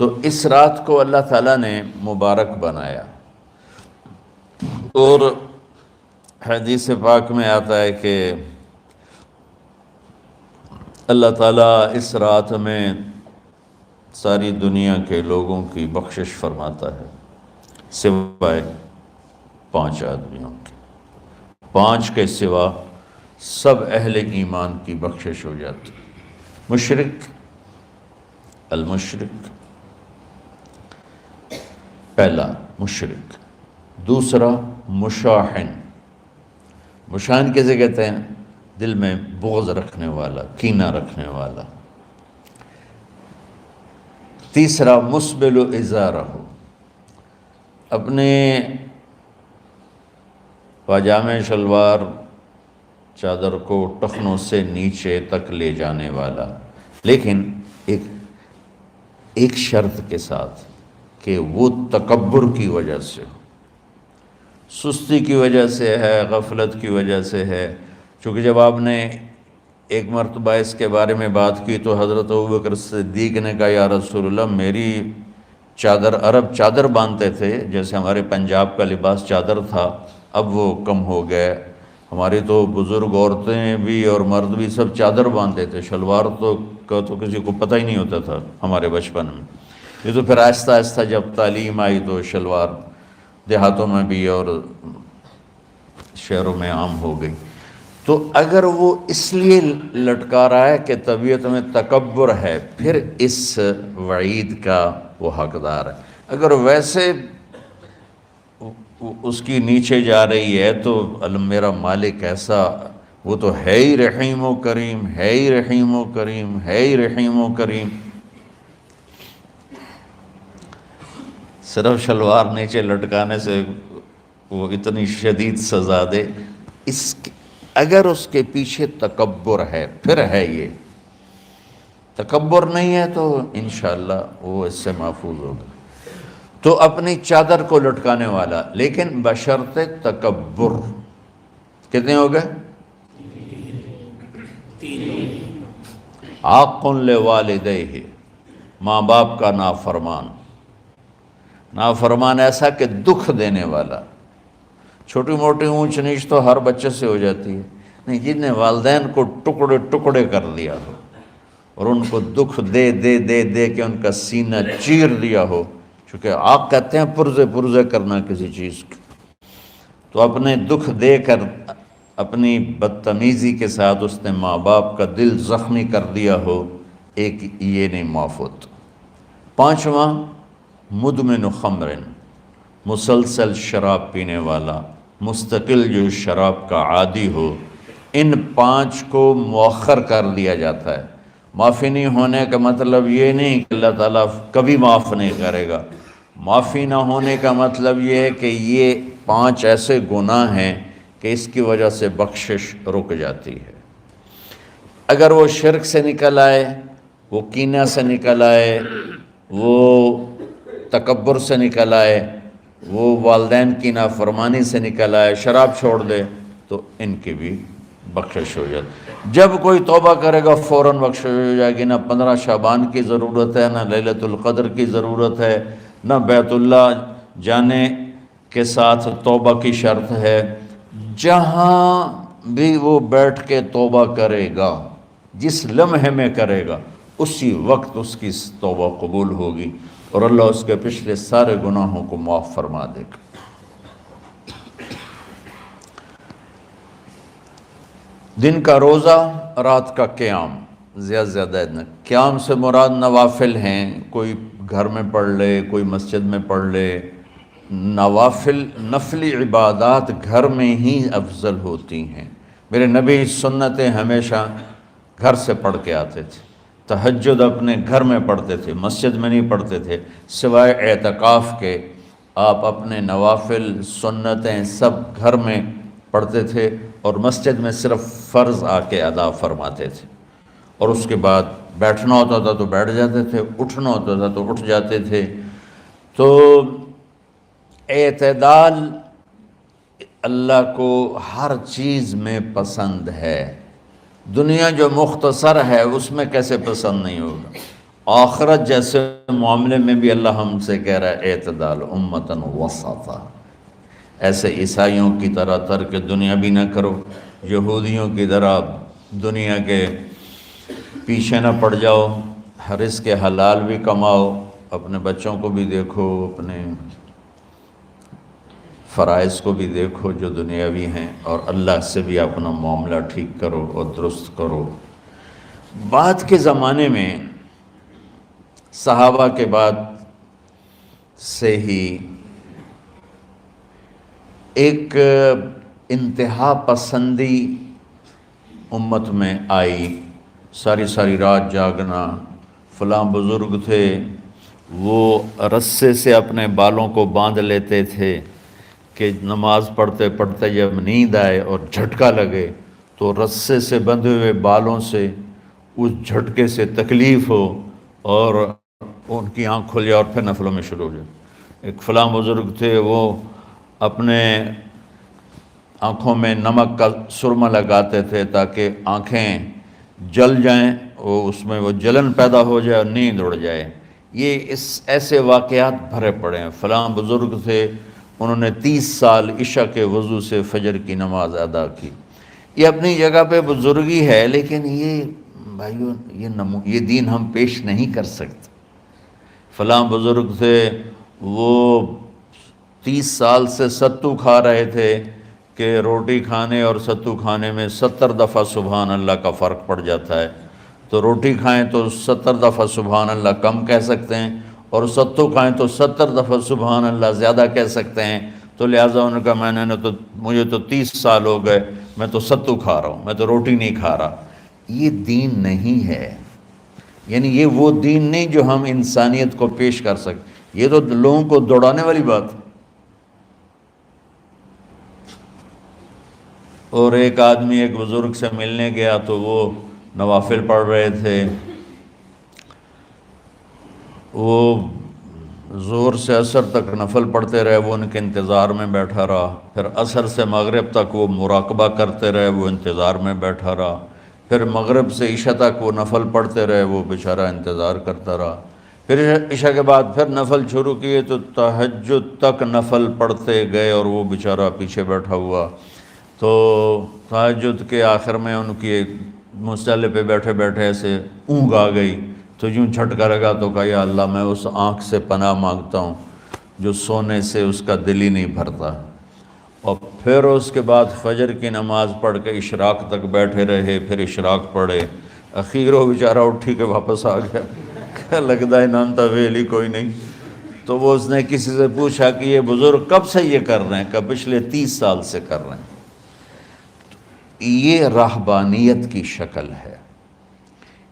تو اس رات کو اللہ تعالیٰ نے مبارک بنایا، اور حدیث پاک میں آتا ہے کہ اللہ تعالیٰ اس رات میں ساری دنیا کے لوگوں کی بخشش فرماتا ہے سوائے 5 آدمیوں کے، 5 کے سوا سب اہل ایمان کی بخشش ہو جاتی۔ مشرک، المشرک، پہلا مشرک، دوسرا مشاحن، مشاحن کسے کہتے ہیں؟ دل میں بغض رکھنے والا، کینہ رکھنے والا۔ تیسرا مسبل ازارہ، اپنے پاجامے شلوار چادر کو ٹخنوں سے نیچے تک لے جانے والا، لیکن ایک شرط کے ساتھ کہ وہ تکبر کی وجہ سے، سستی کی وجہ سے ہے، غفلت کی وجہ سے ہے۔ چونکہ جب آپ نے ایک مرتبہ اس کے بارے میں بات کی تو حضرت ابوبکر صدیق نے کہا یا رسول اللہ، میری چادر، عرب چادر باندھتے تھے جیسے ہمارے پنجاب کا لباس چادر تھا، اب وہ کم ہو گئے، ہماری تو بزرگ عورتیں بھی اور مرد بھی سب چادر باندھتے تھے، شلوار کا تو کسی کو پتہ ہی نہیں ہوتا تھا ہمارے بچپن میں۔ یہ تو پھر آہستہ آہستہ جب تعلیم آئی تو شلوار دیہاتوں میں بھی اور شہروں میں عام ہو گئی۔ تو اگر وہ اس لیے لٹکا رہا ہے کہ طبیعت میں تکبر ہے، پھر اس وعید کا وہ حقدار ہے۔ اگر ویسے اس کی نیچے جا رہی ہے تو میرا مالک ایسا، وہ تو ہے ہی رحیم و کریم، ہے ہی رحیم و کریم، ہے ہی رحیم و کریم، صرف شلوار نیچے لٹکانے سے وہ اتنی شدید سزا دے۔ اگر اس کے پیچھے تکبر ہے، پھر ہے یہ، تکبر نہیں ہے تو انشاءاللہ وہ اس سے محفوظ ہوگا۔ تو اپنی چادر کو لٹکانے والا، لیکن بشرط تکبر۔ کتنے ہو گئے؟ عاق لوالدیہ، ماں باپ کا نافرمان، نافرمان ایسا کہ دکھ دینے والا۔ چھوٹی موٹی اونچ نیچ تو ہر بچے سے ہو جاتی ہے، نہیں، جن نے والدین کو ٹکڑے ٹکڑے کر دیا ہو اور ان کو دکھ دے دے دے دے کے ان کا سینہ چیر دیا ہو، چونکہ عاق کہتے ہیں پرزے پرزے کرنا کسی چیز کی، تو اپنے دکھ دے کر، اپنی بدتمیزی کے ساتھ اس نے ماں باپ کا دل زخمی کر دیا ہو، ایک یہ نہیں معاف ہوتا۔ 5واں مدمن خمر، مسلسل شراب پینے والا، مستقل جو شراب کا عادی ہو۔ ان 5 کو مؤخر کر دیا جاتا ہے۔ معافی نہیں ہونے کا مطلب یہ نہیں کہ اللہ تعالیٰ کبھی معاف نہیں کرے گا، معافی نہ ہونے کا مطلب یہ ہے کہ یہ 5 ایسے گناہ ہیں کہ اس کی وجہ سے بخشش رک جاتی ہے۔ اگر وہ شرک سے نکل آئے، وہ کینہ سے نکل آئے، وہ تکبر سے نکل آئے، وہ والدین کی نافرمانی سے نکل آئے، شراب چھوڑ دے، تو ان کی بھی بخشش ہو جاتی۔ جب کوئی توبہ کرے گا فوراً بخشش ہو جائے گی۔ نہ 15 شعبان کی ضرورت ہے، نہ لیلۃ القدر کی ضرورت ہے، نہ بیت اللہ جانے کے ساتھ توبہ کی شرط ہے۔ جہاں بھی وہ بیٹھ کے توبہ کرے گا، جس لمحے میں کرے گا، اسی وقت اس کی توبہ قبول ہوگی اور اللہ اس کے پچھلے سارے گناہوں کو معاف فرما دے گا۔ دن کا روزہ، رات کا قیام، زیادہ زیادہ قیام سے مراد نوافل ہیں، کوئی گھر میں پڑھ لے، کوئی مسجد میں پڑھ لے۔ نوافل، نفلی عبادات گھر میں ہی افضل ہوتی ہیں۔ میرے نبی سنتیں ہمیشہ گھر سے پڑھ کے آتے تھے، تہجد اپنے گھر میں پڑھتے تھے، مسجد میں نہیں پڑھتے تھے، سوائے اعتکاف کے آپ اپنے نوافل سنتیں سب گھر میں پڑھتے تھے، اور مسجد میں صرف فرض آ کے ادا فرماتے تھے، اور اس کے بعد بیٹھنا ہوتا تھا تو بیٹھ جاتے تھے، اٹھنا ہوتا تھا تو اٹھ جاتے تھے۔ تو اعتدال اللہ کو ہر چیز میں پسند ہے۔ دنیا جو مختصر ہے اس میں کیسے پسند نہیں ہوگا؟ آخرت جیسے معاملے میں بھی اللہ ہم سے کہہ رہا ہے اعتدال امتن وسطا، ایسے عیسائیوں کی طرح ترک دنیا بھی نہ کرو، یہودیوں کی طرح دنیا کے پیچھے نہ پڑ جاؤ، رزق حلال بھی کماؤ، اپنے بچوں کو بھی دیکھو، اپنے فرائض کو بھی دیکھو جو دنیاوی ہیں، اور اللہ سے بھی اپنا معاملہ ٹھیک کرو اور درست کرو۔ بعد کے زمانے میں صحابہ کے بعد سے ہی ایک انتہا پسندی امت میں آئی، ساری ساری رات جاگنا، فلاں بزرگ تھے وہ رسے سے اپنے بالوں کو باندھ لیتے تھے کہ نماز پڑھتے پڑھتے جب نیند آئے اور جھٹکا لگے تو رسے سے بندھے ہوئے بالوں سے اس جھٹکے سے تکلیف ہو اور ان کی آنکھ کھل جائے اور پھر نفلوں میں شروع ہو جائے۔ ایک فلاں بزرگ تھے وہ اپنے آنکھوں میں نمک کا سرما لگاتے تھے تاکہ آنکھیں جل جائیں، اس میں وہ جلن پیدا ہو جائے اور نیند اڑ جائے۔ یہ ایسے واقعات بھرے پڑے ہیں۔ فلاں بزرگ تھے، انہوں نے 30 سال عشاء کے وضو سے فجر کی نماز ادا کی۔ یہ اپنی جگہ پہ بزرگی ہے، لیکن یہ بھائیو یہ دین ہم پیش نہیں کر سکتے۔ فلاں بزرگ تھے وہ 30 سال سے ستو کھا رہے تھے کہ روٹی کھانے اور ستو کھانے میں 70 دفعہ سبحان اللہ کا فرق پڑ جاتا ہے، تو روٹی کھائیں تو 70 دفعہ سبحان اللہ کم کہہ سکتے ہیں، اور ستو کھائیں تو 70 دفعہ سبحان اللہ زیادہ کہہ سکتے ہیں۔ تو لہٰذا انہوں نے کہا مجھے تو 30 سال ہو گئے، میں تو ستو کھا رہا ہوں، میں تو روٹی نہیں کھا رہا۔ یہ دین نہیں ہے، یعنی یہ وہ دین نہیں جو ہم انسانیت کو پیش کر سکتے، یہ تو لوگوں کو دوڑانے والی بات ہے۔ اور ایک آدمی ایک بزرگ سے ملنے گیا تو وہ نوافل پڑھ رہے تھے، وہ ظہر سے عصر تک نفل پڑھتے رہے، وہ ان کے انتظار میں بیٹھا رہا، پھر عصر سے مغرب تک وہ مراقبہ کرتے رہے، وہ انتظار میں بیٹھا رہا، پھر مغرب سے عشاء تک وہ نفل پڑھتے رہے، وہ بیچارہ انتظار کرتا رہا، پھر عشاء کے بعد پھر نفل شروع کیے تو تہجد تک نفل پڑھتے گئے اور وہ بیچارہ پیچھے بیٹھا ہوا۔ تو تہجد کے آخر میں ان کی مصلی پہ بیٹھے بیٹھے ایسے اونگ آ گئی، تو یوں جھٹکا لگا تو کہا یا اللہ میں اس آنکھ سے پناہ مانگتا ہوں جو سونے سے اس کا دل ہی نہیں بھرتا۔ اور پھر اس کے بعد فجر کی نماز پڑھ کے اشراق تک بیٹھے رہے، پھر اشراق پڑھے، اخیر وہ بیچارہ اٹھی کے واپس آ گیا، لگتا ہے نام تھا ویلی کوئی نہیں۔ تو وہ اس نے کسی سے پوچھا کہ یہ بزرگ کب سے یہ کر رہے ہیں؟ کہ پچھلے 30 سال سے کر رہے ہیں۔ یہ راہبانیت کی شکل ہے،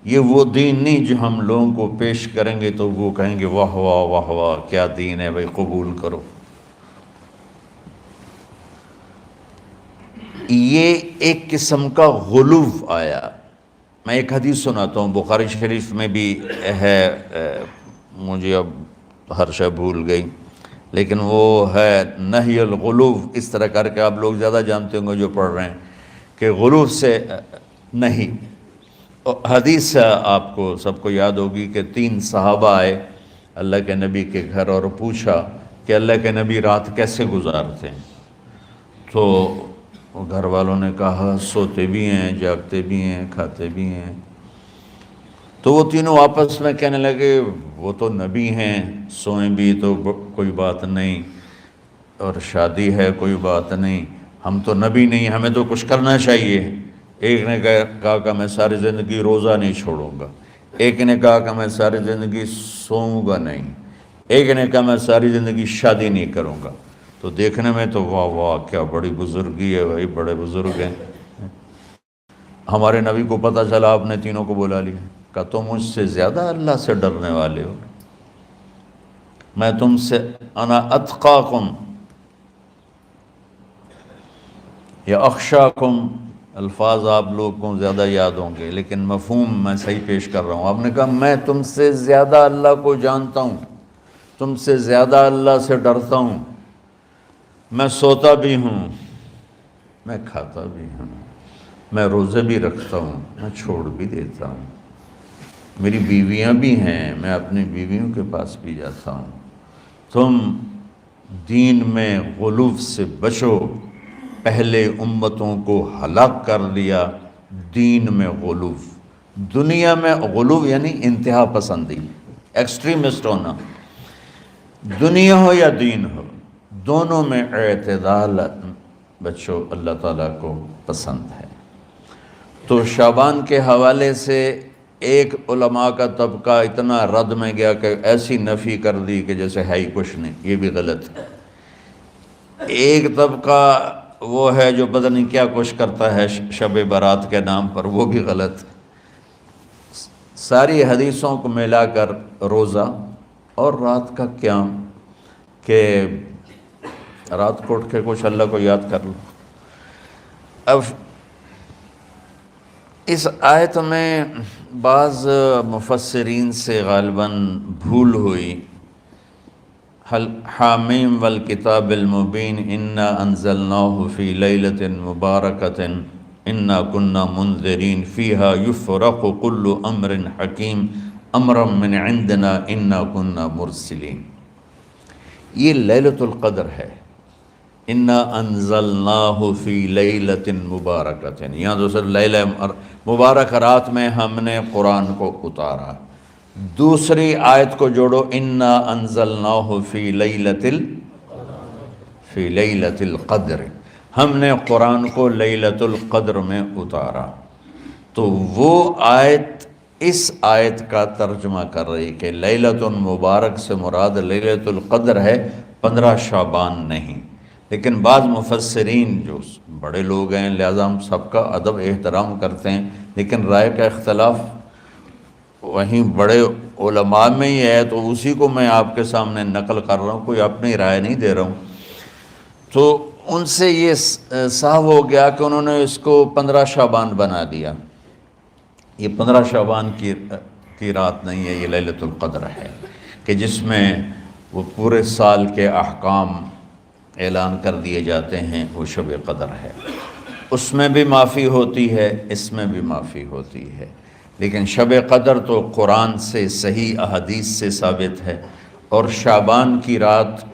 یہ وہ دین نہیں جو ہم لوگوں کو پیش کریں گے تو وہ کہیں گے واہ واہ واہ واہ کیا دین ہے بھائی، قبول کرو۔ یہ ایک قسم کا غلو آیا۔ میں ایک حدیث سناتا ہوں، بخاری شریف میں بھی ہے، مجھے اب ہر شے بھول گئی، لیکن وہ ہے نہی الغلو، اس طرح کر کے آپ لوگ زیادہ جانتے ہوں گے جو پڑھ رہے ہیں، کہ غلو سے نہیں۔ حدیث آپ کو سب کو یاد ہوگی کہ 3 صحابہ آئے اللہ کے نبی کے گھر اور پوچھا کہ اللہ کے نبی رات کیسے گزارتے ہیں؟ تو گھر والوں نے کہا سوتے بھی ہیں، جاگتے بھی ہیں، کھاتے بھی ہیں۔ تو وہ تینوں آپس میں کہنے لگے وہ تو نبی ہیں، سوئیں بھی تو کوئی بات نہیں، اور شادی ہے کوئی بات نہیں، ہم تو نبی نہیں، ہمیں تو کچھ کرنا چاہیے۔ ایک نے کہا کہ میں ساری زندگی روزہ نہیں چھوڑوں گا، ایک نے کہا کہ میں ساری زندگی سوؤں گا نہیں، ایک نے کہا میں ساری زندگی شادی نہیں کروں گا۔ تو دیکھنے میں تو واہ واہ کیا بڑی بزرگی ہے بھائی، بڑے بزرگ ہیں۔ ہمارے نبی کو پتہ چلا، آپ نے تینوں کو بلا لیا، کہا تم مجھ سے زیادہ اللہ سے ڈرنے والے ہو، میں تم سے انا اتقاکم یا اخشاکم، الفاظ آپ لوگوں کو زیادہ یاد ہوں گے لیکن مفہوم میں صحیح پیش کر رہا ہوں۔ آپ نے کہا میں تم سے زیادہ اللہ کو جانتا ہوں، تم سے زیادہ اللہ سے ڈرتا ہوں، میں سوتا بھی ہوں، میں کھاتا بھی ہوں، میں روزے بھی رکھتا ہوں، میں چھوڑ بھی دیتا ہوں۔ میری بیویاں بھی ہیں، میں اپنی بیویوں کے پاس بھی جاتا ہوں۔ تم دین میں غلو سے بچو، پہلے امتوں کو ہلاک کر دیا دین میں غلو۔ دنیا میں غلو یعنی انتہا پسندی، ایکسٹریمسٹ ہونا، دنیا ہو یا دین ہو، دونوں میں اعتدال بچو، اللہ تعالیٰ کو پسند ہے۔ تو شعبان کے حوالے سے ایک علماء کا طبقہ اتنا رد میں گیا کہ ایسی نفی کر دی کہ جیسے ہے ہی کچھ نہیں، یہ بھی غلط ہے۔ ایک طبقہ وہ ہے جو پتہ نہیں کیا کچھ کرتا ہے شب برات کے نام پر، وہ بھی غلط۔ ساری حدیثوں کو ملا کر روزہ اور رات کا قیام، کہ رات کو اٹھ کے کچھ اللہ کو یاد کر لو۔ اب اس آیت میں بعض مفسرین سے غالباً بھول ہوئی، حامیم والکتاب المبین انا انزلناہ فی لیلۃ مبارکۃ انا کنا منذرین فیہا یفرق کل امر حکیم امرا من عندنا انا کنا مرسلین۔ یہ لیلۃ القدر ہے، انا انزلناہ فی لیلۃ مبارکۃ، یہاں دوسرا لیلہ مبارک رات میں ہم نے قرآن کو اتارا۔ دوسری آیت کو جوڑو، انا انزلناہ فی لیلۃ القدر، ہم نے قرآن کو لیلۃ القدر میں اتارا۔ تو وہ آیت اس آیت کا ترجمہ کر رہی کہ لیلۃ مبارک سے مراد لیلۃ القدر ہے، 15 شعبان نہیں۔ لیکن بعض مفسرین جو بڑے لوگ ہیں، لہذا ہم سب کا ادب احترام کرتے ہیں، لیکن رائے کا اختلاف وہیں بڑے علماء میں ہی ہے، تو اسی کو میں آپ کے سامنے نقل کر رہا ہوں، کوئی اپنی رائے نہیں دے رہا ہوں۔ تو ان سے یہ صاف ہو گیا کہ انہوں نے اس کو 15 شعبان بنا دیا۔ یہ 15 شعبان کی رات نہیں ہے، یہ لیلۃ القدر ہے، کہ جس میں وہ پورے سال کے احکام اعلان کر دیے جاتے ہیں، وہ شب قدر ہے۔ اس میں بھی معافی ہوتی ہے، اس میں بھی معافی ہوتی ہے، لیکن شب قدر تو قرآن سے صحیح احادیث سے ثابت ہے، اور شعبان کی رات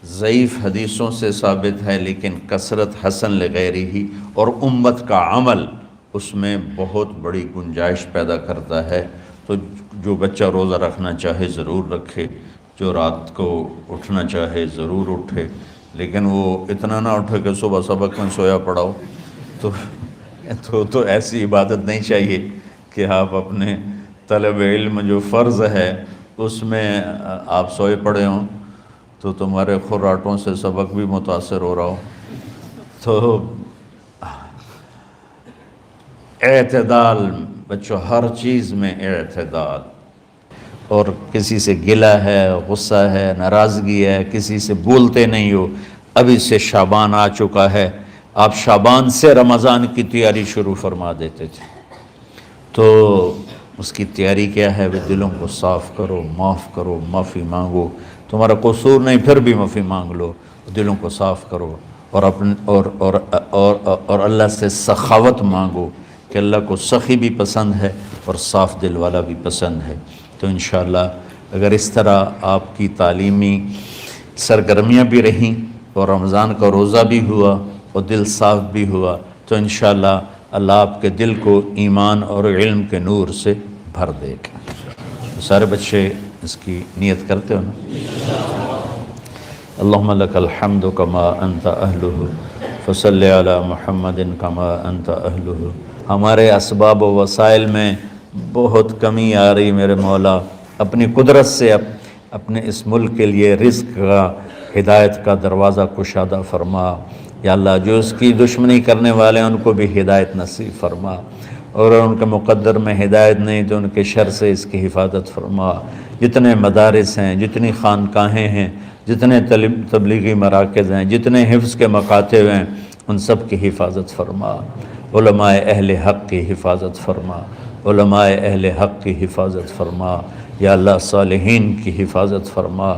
ضعیف حدیثوں سے ثابت ہے، لیکن کثرت حسن لغیرہ اور امت کا عمل اس میں بہت بڑی گنجائش پیدا کرتا ہے۔ تو جو بچہ روزہ رکھنا چاہے ضرور رکھے، جو رات کو اٹھنا چاہے ضرور اٹھے، لیکن وہ اتنا نہ اٹھے کہ صبح سبق میں سویا پڑا ہو۔ تو ایسی عبادت نہیں چاہیے کہ آپ اپنے طلب علم جو فرض ہے اس میں آپ سوئے پڑے ہوں، تو تمہارے خراٹوں سے سبق بھی متاثر ہو رہا ہو۔ تو اعتدال بچوں، ہر چیز میں اعتدال، اور کسی سے گلہ ہے، غصہ ہے، ناراضگی ہے، کسی سے بولتے نہیں ہو۔ ابھی سے شعبان آ چکا ہے، آپ شعبان سے رمضان کی تیاری شروع فرما دیتے تھے، تو اس کی تیاری کیا ہے؟ وہ دلوں کو صاف کرو، معاف کرو، معافی مانگو، تمہارا قصور نہیں پھر بھی معافی مانگ لو، دلوں کو صاف کرو، اور اللہ سے سخاوت مانگو، کہ اللہ کو سخی بھی پسند ہے اور صاف دل والا بھی پسند ہے۔ تو انشاءاللہ اگر اس طرح آپ کی تعلیمی سرگرمیاں بھی رہیں اور رمضان کا روزہ بھی ہوا اور دل صاف بھی ہوا، تو انشاءاللہ اللہ آپ کے دل کو ایمان اور علم کے نور سے بھر دے گا۔ سارے بچے اس کی نیت کرتے ہو نا؟ اللہم لک الحمد کما انت اہلہ فصلی علی محمد کما انت اہلہ۔ ہمارے اسباب و وسائل میں بہت کمی آ رہی میرے مولا، اپنی قدرت سے اپنے اس ملک کے لیے رزق کا، ہدایت کا دروازہ کشادہ فرما۔ یا اللہ، جو اس کی دشمنی کرنے والے ہیں ان کو بھی ہدایت نصیب فرما، اور ان کے مقدر میں ہدایت نہیں تو ان کے شر سے اس کی حفاظت فرما۔ جتنے مدارس ہیں، جتنی خانقاہیں ہیں، جتنے تبلیغی مراکز ہیں، جتنے حفظ کے مکاتب ہیں، ان سب کی حفاظت فرما۔ علماء اہل حق کی حفاظت فرما، علماء اہل حق کی حفاظت فرما۔ یا اللہ، صالحین کی حفاظت فرما۔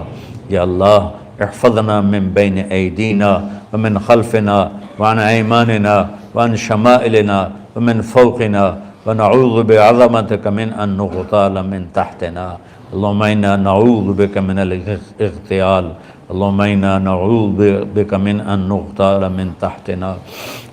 یا اللہ، احفظنا من بین ایدینا ومن خلفنا وعن ایماننا وعن شمائلنا ومن فوقنا ونعوذ بعظمتك من أن نغتال من تحتنا اللهم إنا نعوذ بك من الاغتيال اللهم إنا نعوذ بك من أن نغتال من تحتنا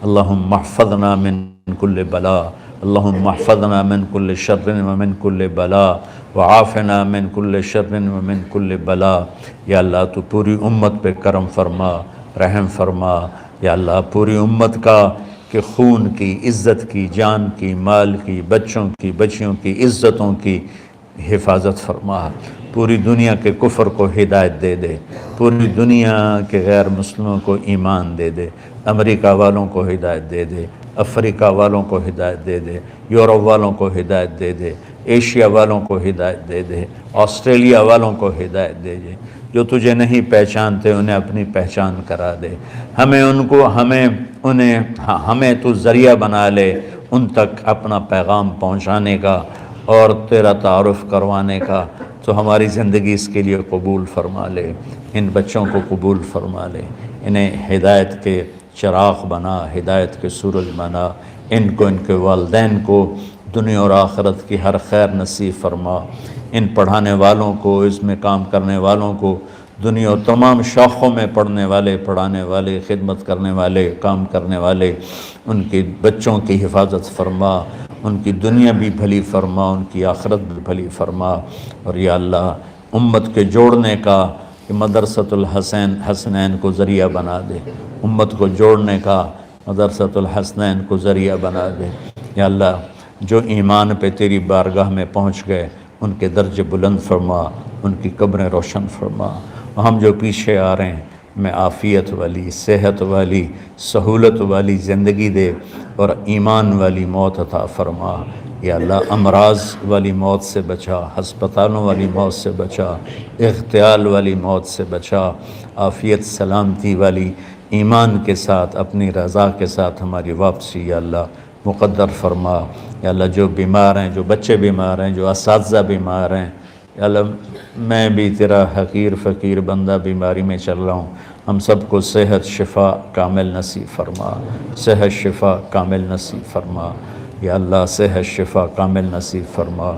اللهم احفظنا من كل بلاء اللهم احفظنا من كل شر ومن كل بلاء وعافنا من كل شر ومن كل بلاء یا اللہ تو پوری امت پہ کرم فرما رحم فرما یا اللہ پوری امت کا کہ خون کی عزت کی جان کی مال کی بچوں کی بچیوں کی عزتوں کی حفاظت فرما پوری دنیا کے کفر کو ہدایت دے دے پوری دنیا کے غیر مسلموں کو ایمان دے دے امریکہ والوں کو ہدایت دے دے افریقہ والوں کو ہدایت دے دے یورپ والوں کو ہدایت دے دے ایشیا والوں کو ہدایت دے دے آسٹریلیا والوں کو ہدایت دے دے جو تجھے نہیں پہچانتے انہیں اپنی پہچان کرا دے ہمیں تو ذریعہ بنا لے ان تک اپنا پیغام پہنچانے کا اور تیرا تعارف کروانے کا تو ہماری زندگی اس کے لیے قبول فرما لے ان بچوں کو قبول فرما لے انہیں ہدایت کے چراغ بنا ہدایت کے سورج بنا ان کو ان کے والدین کو دنیا اور آخرت کی ہر خیر نصیب فرما ان پڑھانے والوں کو اس میں کام کرنے والوں کو دنیا اور تمام شاخوں میں پڑھنے والے پڑھانے والے خدمت کرنے والے کام کرنے والے ان کے بچوں کی حفاظت فرما ان کی دنیا بھی بھلی فرما ان کی آخرت بھی بھلی فرما اور یا اللہ امت کے جوڑنے کا کہ مدرسۃ الحسنین کو ذریعہ بنا دے امت کو جوڑنے کا مدرسۃ الحسنین کو ذریعہ بنا دے یا اللہ جو ایمان پہ تیری بارگاہ میں پہنچ گئے ان کے درجے بلند فرما ان کی قبریں روشن فرما ہم جو پیچھے آ رہے ہیں میں عافیت والی صحت والی سہولت والی زندگی دے اور ایمان والی موت عطا فرما یا اللہ امراض والی موت سے بچا ہسپتالوں والی موت سے بچا اغتیال والی موت سے بچا عافیت سلامتی والی ایمان کے ساتھ اپنی رضا کے ساتھ ہماری واپسی یا اللہ مقدر فرما یا اللہ جو بیمار ہیں جو بچے بیمار ہیں جو اساتذہ بیمار ہیں یا اللہ میں بھی تیرا حقیر فقیر بندہ بیماری میں چل رہا ہوں ہم سب کو صحت شفا کامل نصیب فرما صحت شفا کامل نصیب فرما یا اللہ صحت شفا کامل نصیب فرما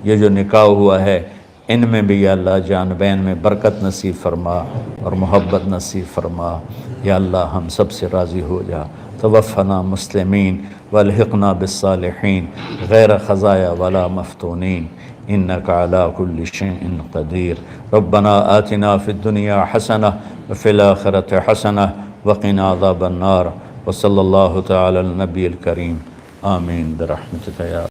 یہ جو نکاح ہوا ہے ان میں بھی یا اللہ جان بین میں برکت نصیب فرما اور محبت نصیب فرما یا اللہ ہم سب سے راضی ہو جا توفنا مسلمین والحقنا بالصالحین غیر خزایا ولا مفتونین انک علی کل شیء قدیر ربنا آتنا فی الدنیا حسنہ وفی الآخرۃ حسنہ وقنا عذاب النار وصلی اللہ تعالی النبی الکریم آمین برحمتک یا